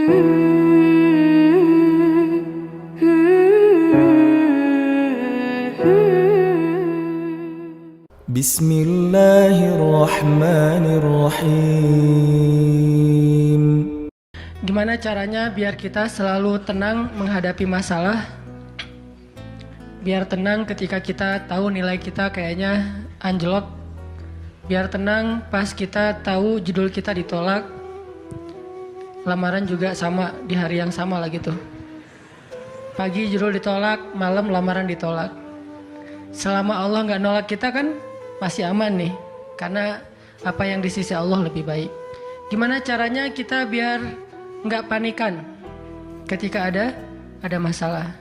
Bismillahirrahmanirrahim. Gimana caranya biar kita selalu tenang menghadapi masalah? Biar tenang ketika kita tahu nilai kita kayaknya anjlok. Biar tenang pas kita tahu judul kita ditolak. Lamaran juga sama di hari yang sama lah gitu. Pagi judul ditolak, malam lamaran ditolak. Selama Allah nggak nolak kita kan masih aman nih. Karena apa yang di sisi Allah lebih baik. Gimana caranya kita biar nggak panikan ketika ada masalah?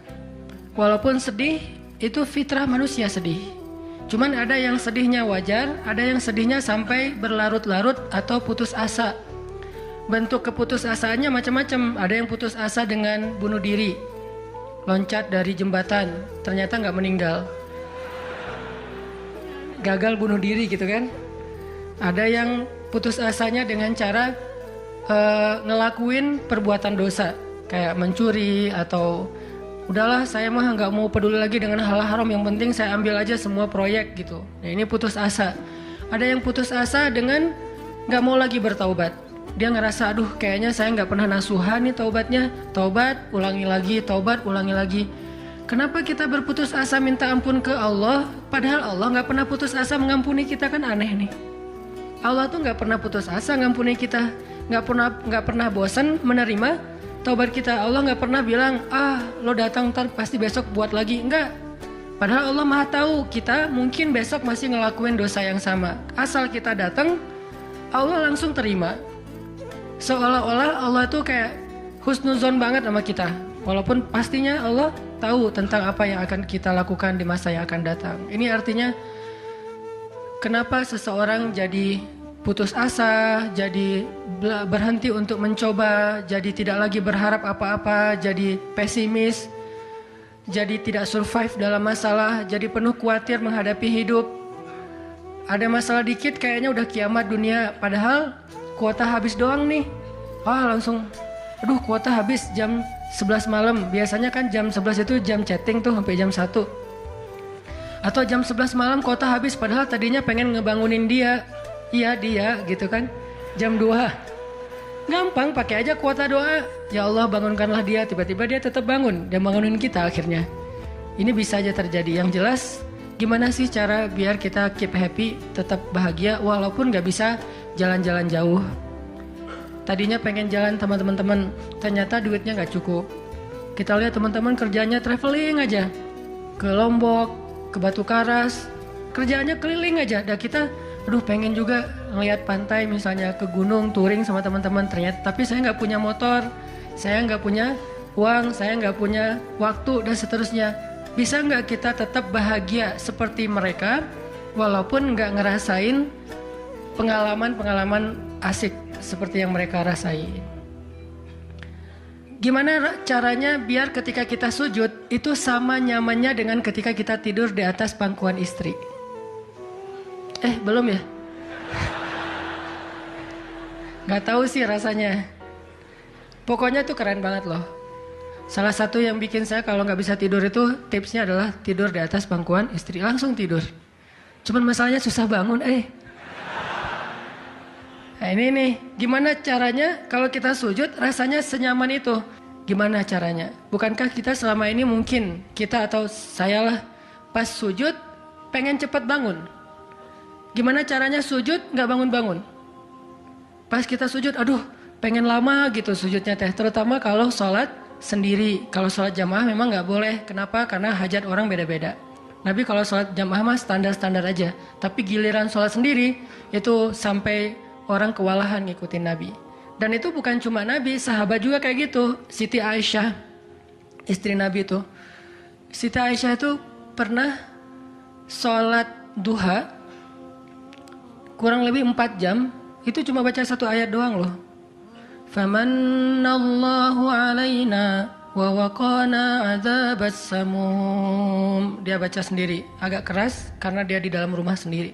Walaupun sedih, itu fitrah manusia sedih. Cuman ada yang sedihnya wajar, ada yang sedihnya sampai berlarut-larut atau putus asa. Bentuk keputusasaannya macam-macam. Ada yang putus asa dengan bunuh diri, loncat dari jembatan, ternyata nggak meninggal, gagal bunuh diri gitu kan. Ada yang putus asanya dengan cara ngelakuin perbuatan dosa, kayak mencuri atau udahlah saya mah nggak mau peduli lagi dengan hal haram, yang penting saya ambil aja semua proyek gitu. Nah ini putus asa. Ada yang putus asa dengan nggak mau lagi bertaubat. Dia ngerasa aduh kayaknya saya nggak pernah nasuhan nih taubatnya. Taubat ulangi lagi, taubat ulangi lagi. Kenapa kita berputus asa minta ampun ke Allah, padahal Allah nggak pernah putus asa mengampuni kita? Kan aneh nih. Allah tuh nggak pernah putus asa mengampuni kita, nggak pernah bosan menerima taubat kita. Allah nggak pernah bilang lo datang ntar pasti besok buat lagi, enggak. Padahal Allah maha tahu kita mungkin besok masih ngelakuin dosa yang sama. Asal kita datang, Allah langsung terima. Seolah-olah Allah tuh kayak husnuzon banget sama kita. Walaupun pastinya Allah tahu tentang apa yang akan kita lakukan di masa yang akan datang. Ini artinya kenapa seseorang jadi putus asa, jadi berhenti untuk mencoba, jadi tidak lagi berharap apa-apa, jadi pesimis, jadi tidak survive dalam masalah, jadi penuh khawatir menghadapi hidup. Ada masalah dikit kayaknya udah kiamat dunia, padahal kuota habis doang nih. Langsung aduh kuota habis jam 11 malam. Biasanya kan jam 11 itu jam chatting tuh sampai jam 1. Atau jam 11 malam kuota habis, padahal tadinya pengen ngebangunin dia. Iya dia gitu kan. Jam 2. Gampang, pakai aja kuota doa. Ya Allah bangunkanlah dia. Tiba-tiba dia tetap bangun. Dia bangunin kita akhirnya. Ini bisa aja terjadi. Yang jelas gimana sih cara biar kita keep happy, tetap bahagia walaupun gak bisa jalan-jalan jauh. Tadinya pengen jalan sama teman-teman, ternyata duitnya gak cukup. Kita lihat teman-teman kerjanya traveling aja. Ke Lombok, ke Batu Karas, kerjaannya keliling aja. Dan kita aduh pengen juga ngeliat pantai, misalnya ke gunung touring sama teman-teman, ternyata tapi saya nggak punya motor, saya nggak punya uang, saya nggak punya waktu dan seterusnya. Bisa nggak kita tetap bahagia seperti mereka walaupun nggak ngerasain pengalaman-pengalaman asik seperti yang mereka rasain? Gimana caranya biar ketika kita sujud itu sama nyamannya dengan ketika kita tidur di atas pangkuan istri? Belum ya? Gak tahu sih rasanya. Pokoknya tuh keren banget loh. Salah satu yang bikin saya kalau gak bisa tidur itu tipsnya adalah tidur di atas pangkuan istri. Langsung tidur. Cuman masalahnya susah bangun. Nah ini nih, gimana caranya kalau kita sujud rasanya senyaman itu? Gimana caranya? Bukankah kita selama ini mungkin, kita atau saya lah, pas sujud pengen cepat bangun. Gimana caranya sujud gak bangun-bangun? Pas kita sujud, aduh pengen lama gitu sujudnya teh. Terutama kalau sholat sendiri. Kalau sholat jamaah memang gak boleh. Kenapa? Karena hajat orang beda-beda. Nabi kalau sholat jamaah mah standar-standar aja. Tapi giliran sholat sendiri, itu sampai orang kewalahan ngikutin Nabi. Dan itu bukan cuma Nabi, sahabat juga kayak gitu. Siti Aisyah, istri Nabi itu. Siti Aisyah itu pernah sholat duha kurang lebih 4 jam, itu cuma baca 1 ayat doang loh. Famannallahu alaina wa waqana adzabas samum. Dia baca sendiri, agak keras karena dia di dalam rumah sendiri.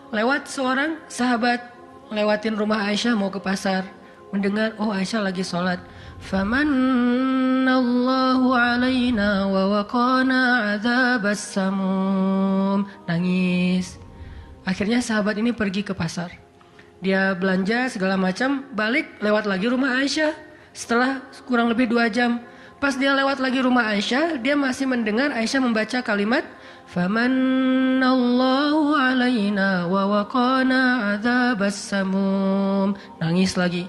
Lewat seorang sahabat lewatin rumah Aisyah mau ke pasar. mendengar, oh Aisyah lagi sholat. Famannallahu alaina wa waqana adzabas samum. Nangis. Akhirnya sahabat ini pergi ke pasar. Dia belanja segala macam, balik lewat lagi rumah Aisyah. Setelah kurang lebih 2 jam. Pas dia lewat lagi rumah Aisyah, dia masih mendengar Aisyah membaca kalimat Famannallahu alaina wa waqana adzabas samum. Nangis lagi.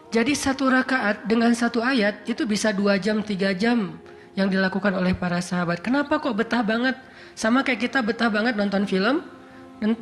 Jadi 1 rakaat dengan 1 ayat itu bisa 2 jam, 3 jam yang dilakukan oleh para sahabat. Kenapa kok betah banget? Sama kayak kita betah banget nonton film,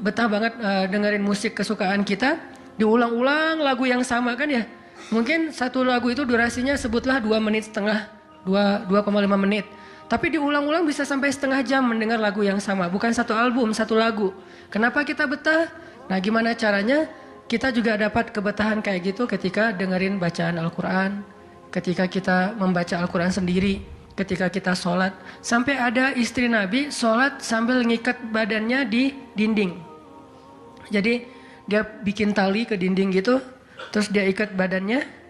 betah banget dengerin musik kesukaan kita, diulang-ulang lagu yang sama kan ya? Mungkin 1 lagu itu durasinya sebutlah 2,5 menit, 2,5 menit. Tapi diulang-ulang bisa sampai setengah jam mendengar lagu yang sama. Bukan 1 album, 1 lagu. Kenapa kita betah? Nah gimana caranya? Kita juga dapat kebetahan kayak gitu ketika dengerin bacaan Al-Quran. Ketika kita membaca Al-Quran sendiri. Ketika kita sholat. Sampai ada istri Nabi sholat sambil ngikat badannya di dinding. Jadi dia bikin tali ke dinding gitu. Terus dia ikat badannya.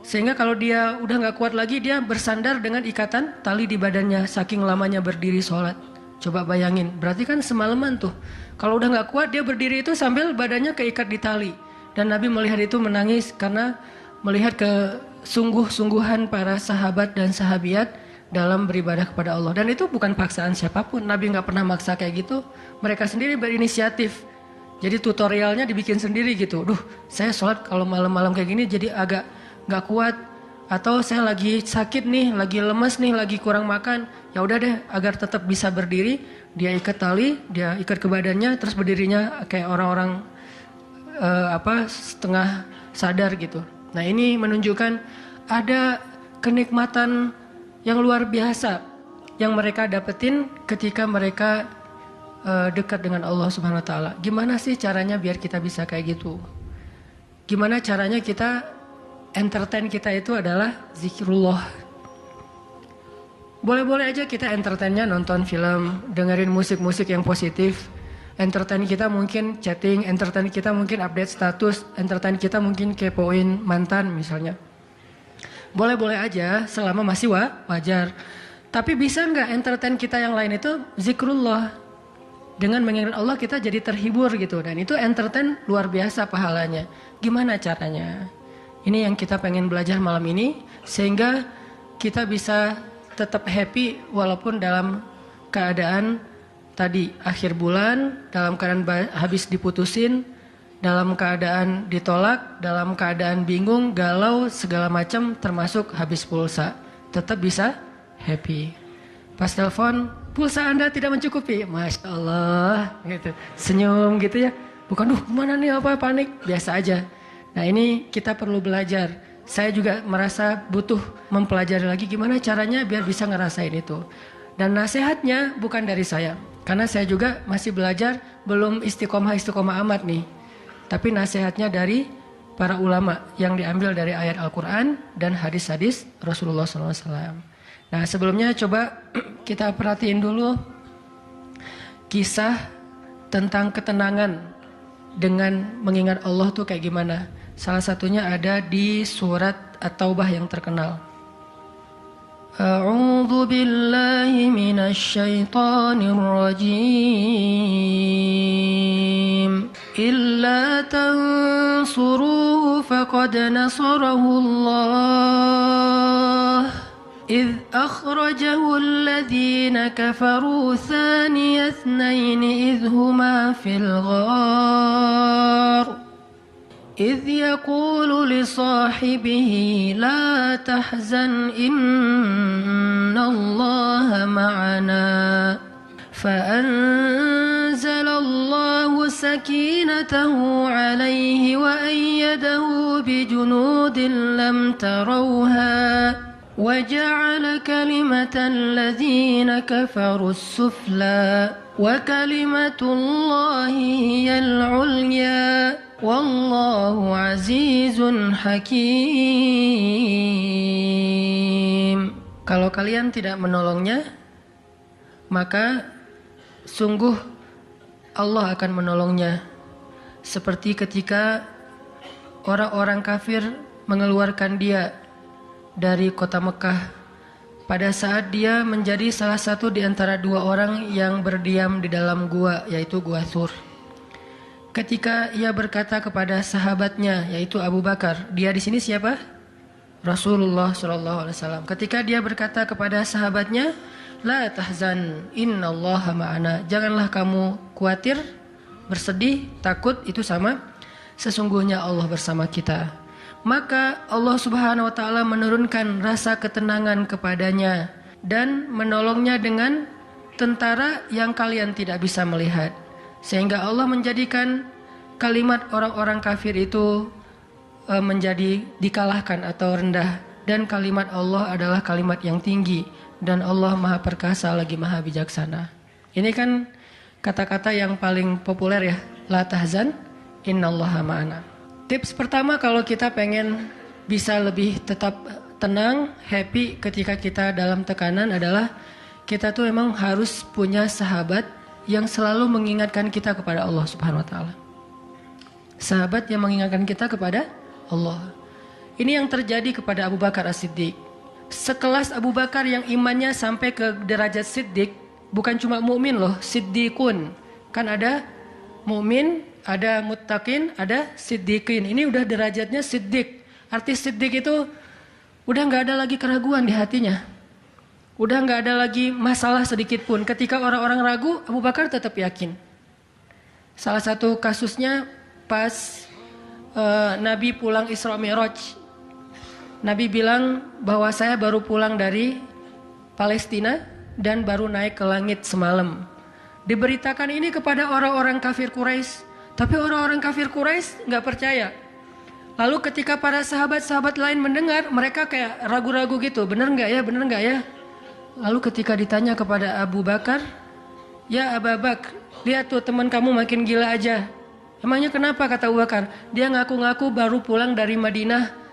Sehingga kalau dia udah gak kuat lagi, dia bersandar dengan ikatan tali di badannya. Saking lamanya berdiri sholat. Coba bayangin, berarti kan semalaman tuh. Kalau udah gak kuat, dia berdiri itu sambil badannya keikat di tali. Dan Nabi melihat itu menangis karena melihat kesungguh-sungguhan para sahabat dan sahabiat dalam beribadah kepada Allah. Dan itu bukan paksaan siapapun. Nabi gak pernah maksa kayak gitu. Mereka sendiri berinisiatif. Jadi tutorialnya dibikin sendiri gitu. Saya sholat kalau malam-malam kayak gini jadi agak gak kuat, atau saya lagi sakit nih, lagi lemes nih, lagi kurang makan, ya udah deh agar tetap bisa berdiri, dia ikat tali, dia ikat ke badannya, terus berdirinya kayak orang-orang setengah sadar gitu. Nah ini menunjukkan ada kenikmatan yang luar biasa yang mereka dapetin ketika mereka dekat dengan Allah Subhanahu Wa Taala. Gimana sih caranya biar kita bisa kayak gitu? Gimana caranya kita entertain kita itu adalah zikrullah. Boleh-boleh aja kita entertainnya nonton film, dengerin musik-musik yang positif. Entertain kita mungkin chatting, entertain kita mungkin update status, entertain kita mungkin kepoin mantan misalnya. Boleh-boleh aja selama masih wajar. Tapi bisa nggak entertain kita yang lain itu zikrullah? Dengan mengingat Allah kita jadi terhibur gitu. Dan itu entertain luar biasa pahalanya. Gimana caranya? Ini yang kita pengen belajar malam ini, sehingga kita bisa tetap happy walaupun dalam keadaan tadi akhir bulan, dalam keadaan habis diputusin, dalam keadaan ditolak, dalam keadaan bingung, galau, segala macam termasuk habis pulsa. Tetap bisa happy. Pas telepon, pulsa Anda tidak mencukupi. Masya Allah, gitu. Senyum gitu ya. Bukan, mana nih apa panik, biasa aja. Nah ini kita perlu belajar. Saya juga merasa butuh mempelajari lagi gimana caranya biar bisa ngerasain itu. Dan nasihatnya bukan dari saya. Karena saya juga masih belajar, belum istiqomah amat nih. Tapi nasihatnya dari para ulama yang diambil dari ayat Al-Quran dan hadis-hadis Rasulullah SAW. Nah sebelumnya coba kita perhatiin dulu kisah tentang ketenangan dengan mengingat Allah tuh kayak gimana. Salah satunya ada di surat At-Taubah yang terkenal. A'udzu billahi minasy syaithanir rajim. Illa tansuruhu faqad nasarahu Allah. إذ أخرجه الذين كفروا ثاني اثنين إذ هما في الغار إذ يقول لصاحبه لا تحزن إن الله معنا فأنزل الله سكينته عليه وأيده بجنود لم تروها وجعل كلمة الذين كفروا السفلى وكلمة الله هي العليا والله عزيز حكيم. Kalau kalian tidak menolongnya, maka sungguh Allah akan menolongnya. Seperti ketika orang-orang kafir mengeluarkan dia dari kota Mekah pada saat dia menjadi salah satu di antara 2 orang yang berdiam di dalam gua, yaitu Gua Thur. Ketika ia berkata kepada sahabatnya, yaitu Abu Bakar, dia di sini siapa? Rasulullah SAW. Ketika dia berkata kepada sahabatnya, la tahzan, innallaha ma'ana. Janganlah kamu khawatir, bersedih, takut, itu sama. Sesungguhnya Allah bersama kita. Maka Allah Subhanahu wa taala menurunkan rasa ketenangan kepadanya dan menolongnya dengan tentara yang kalian tidak bisa melihat. Sehingga Allah menjadikan kalimat orang-orang kafir itu menjadi dikalahkan atau rendah. Dan kalimat Allah adalah kalimat yang tinggi. Dan Allah maha perkasa lagi maha bijaksana. Ini kan kata-kata yang paling populer ya. La tahzan, innallaha ma'ana. Tips pertama kalau kita pengen bisa lebih tetap tenang, happy ketika kita dalam tekanan adalah kita tuh memang harus punya sahabat yang selalu mengingatkan kita kepada Allah Subhanahu wa taala. Sahabat yang mengingatkan kita kepada Allah. Ini yang terjadi kepada Abu Bakar As-Siddiq. Sekelas Abu Bakar yang imannya sampai ke derajat Siddiq, bukan cuma mukmin loh, Siddiqun. Kan ada mukmin, ada muttaqin, ada siddiqin. Ini udah derajatnya Siddiq. Arti Siddiq itu udah nggak ada lagi keraguan di hatinya. Udah nggak ada lagi masalah sedikit pun. Ketika orang-orang ragu, Abu Bakar tetap yakin. Salah satu kasusnya pas Nabi pulang Isra Mi'raj. Nabi bilang bahwa saya baru pulang dari Palestina dan baru naik ke langit semalam. Diberitakan ini kepada orang-orang kafir Quraisy, tapi orang-orang kafir Quraisy nggak percaya. Lalu ketika para sahabat-sahabat lain mendengar, mereka kayak ragu-ragu gitu, bener nggak ya, bener nggak ya? Lalu ketika ditanya kepada Abu Bakar, ya Abu Bakar, lihat tuh teman kamu makin gila aja. Emangnya kenapa, kata Abu Bakar? Dia ngaku-ngaku baru pulang dari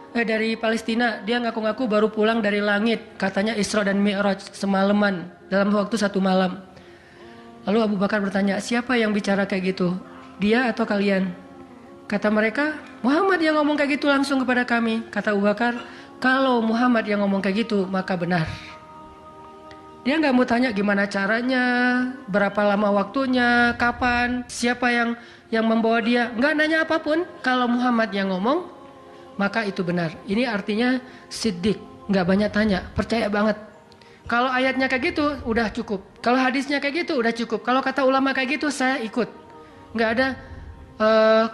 dari Palestina. Dia ngaku-ngaku baru pulang dari langit. Katanya Isra dan Mi'raj semalaman, dalam waktu 1 malam. Lalu Abu Bakar bertanya, siapa yang bicara kayak gitu? Dia atau kalian? Kata mereka, Muhammad yang ngomong kayak gitu langsung kepada kami. Kata Abu Bakar, kalau Muhammad yang ngomong kayak gitu, maka benar. Dia nggak mau tanya gimana caranya, berapa lama waktunya, kapan, siapa yang membawa dia. Nggak nanya apapun. Kalau Muhammad yang ngomong, maka itu benar. Ini artinya siddiq, nggak banyak tanya, percaya banget. Kalau ayatnya kayak gitu, udah cukup. Kalau hadisnya kayak gitu, udah cukup. Kalau kata ulama kayak gitu, saya ikut. Nggak ada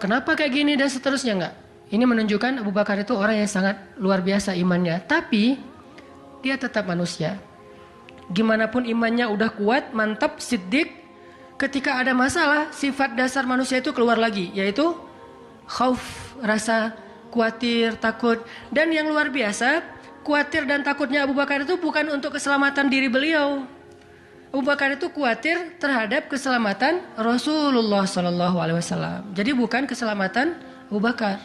kenapa kayak gini dan seterusnya, nggak. Ini menunjukkan Abu Bakar itu orang yang sangat luar biasa imannya. Tapi dia tetap manusia. Gimana pun imannya udah kuat, mantap, siddiq, ketika ada masalah, sifat dasar manusia itu keluar lagi, yaitu khauf, rasa khawatir, takut. Dan yang luar biasa, khawatir dan takutnya Abu Bakar itu bukan untuk keselamatan diri beliau. Abu Bakar itu khawatir terhadap keselamatan Rasulullah SAW. Jadi bukan keselamatan Abu Bakar.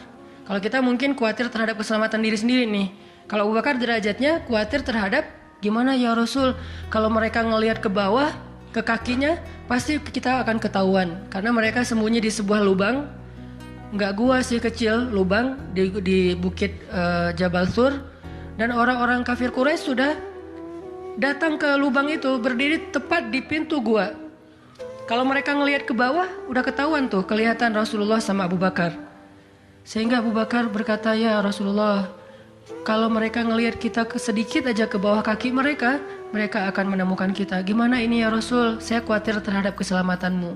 Kalau kita mungkin khawatir terhadap keselamatan diri sendiri nih. Kalau Abu Bakar derajatnya khawatir terhadap gimana ya Rasul, kalau mereka ngelihat ke bawah, ke kakinya, pasti kita akan ketahuan. Karena mereka sembunyi di sebuah lubang, nggak gua sih, kecil, lubang di bukit Jabal Thur. Dan orang-orang kafir Quraisy sudah datang ke lubang itu, berdiri tepat di pintu gua. Kalau mereka ngelihat ke bawah, udah ketahuan tuh, kelihatan Rasulullah sama Abu Bakar. Sehingga Abu Bakar berkata, ya Rasulullah, kalau mereka ngelihat kita sedikit aja ke bawah kaki mereka, mereka akan menemukan kita. Gimana ini ya Rasul? Saya khawatir terhadap keselamatanmu.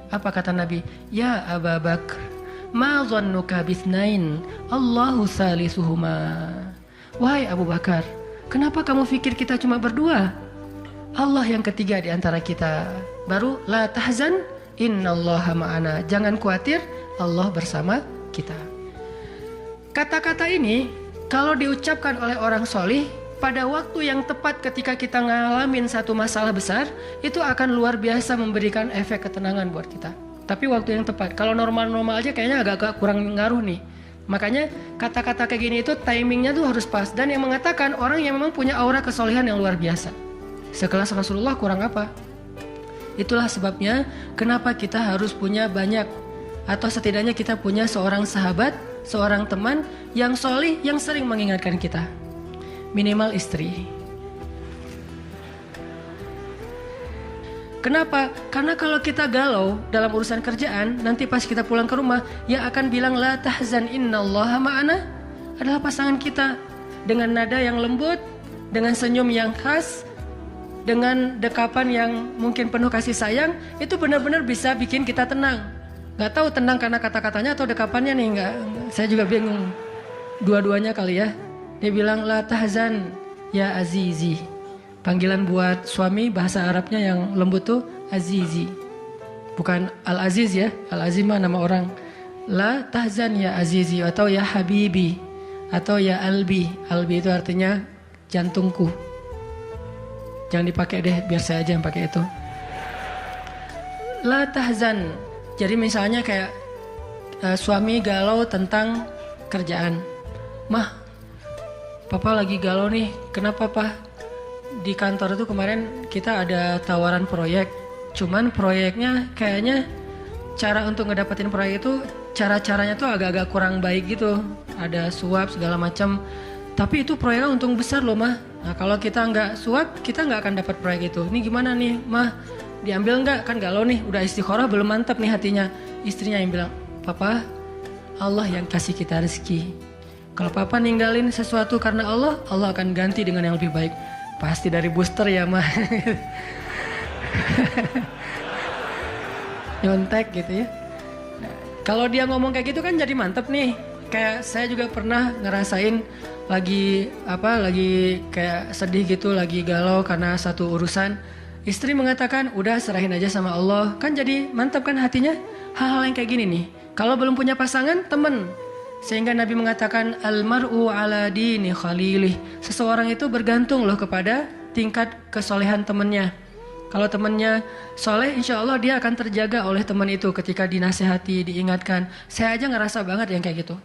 Apa kata Nabi? Ya Abu Bakar, ma dhannuka bisnain, Allahu salisuhuma. Wahai Abu Bakar, kenapa kamu pikir kita cuma berdua? Allah yang ketiga di antara kita. Baru la tahzan, innallaha ma'ana. Jangan khawatir, Allah bersama kita. Kata-kata ini kalau diucapkan oleh orang solih pada waktu yang tepat ketika kita ngalamin satu masalah besar, itu akan luar biasa memberikan efek ketenangan buat kita. Tapi waktu yang tepat. Kalau normal-normal aja kayaknya agak kurang ngaruh nih. Makanya kata-kata kayak gini itu timingnya tuh harus pas. Dan yang mengatakan orang yang memang punya aura kesolehan yang luar biasa. Sekelas Rasulullah kurang apa? Itulah sebabnya kenapa kita harus punya banyak, atau setidaknya kita punya seorang sahabat seorang teman yang solih, yang sering mengingatkan kita. Minimal istri. Kenapa? Karena kalau kita galau dalam urusan kerjaan, nanti pas kita pulang ke rumah, yang akan bilang la tahzan innallaha ma'ana adalah pasangan kita. Dengan nada yang lembut, dengan senyum yang khas, dengan dekapan yang mungkin penuh kasih sayang, itu benar-benar bisa bikin kita tenang. Gak tahu tenang karena kata-katanya atau dekapannya nih, saya juga bingung. Dua-duanya kali ya. Dia bilang la tahzan ya azizi. Panggilan buat suami bahasa Arabnya yang lembut tuh azizi. Bukan al-aziz ya. Al-aziz mah nama orang. La tahzan ya azizi atau ya habibi atau ya albi. Albi itu artinya jantungku. Jangan dipakai deh, biar saya aja yang pakai itu. La tahzan. Jadi misalnya kayak suami galau tentang kerjaan. Mah, papa lagi galau nih. Kenapa, Pak? Di kantor itu kemarin kita ada tawaran proyek, cuman proyeknya kayaknya cara untuk ngedapetin proyek itu cara-caranya tuh agak-agak kurang baik gitu, ada suap segala macam. Tapi itu proyeknya untung besar loh mah. Nah kalau kita nggak suap, kita nggak akan dapat proyek itu. Ini gimana nih mah? Diambil nggak? Kan galau nih, udah istikharah belum mantap nih hatinya. Istrinya yang bilang, papa, Allah yang kasih kita rezeki. Kalau papa ninggalin sesuatu karena Allah, Allah akan ganti dengan yang lebih baik. Pasti dari booster ya mah. Nyontek gitu ya. Nah, kalau dia ngomong kayak gitu kan jadi mantep nih. Kayak saya juga pernah ngerasain lagi kayak sedih gitu, lagi galau karena satu urusan. Istri mengatakan udah serahin aja sama Allah. Kan jadi mantap kan hatinya. Hal-hal yang kayak gini nih. Kalau belum punya pasangan, temen. Sehingga Nabi mengatakan almar'u ala dini khalilih. Seseorang itu bergantung loh kepada tingkat kesolehan temannya. Kalau temannya soleh, insya Allah dia akan terjaga oleh teman itu ketika dinasehati, diingatkan. Saya aja ngerasa banget yang kayak gitu.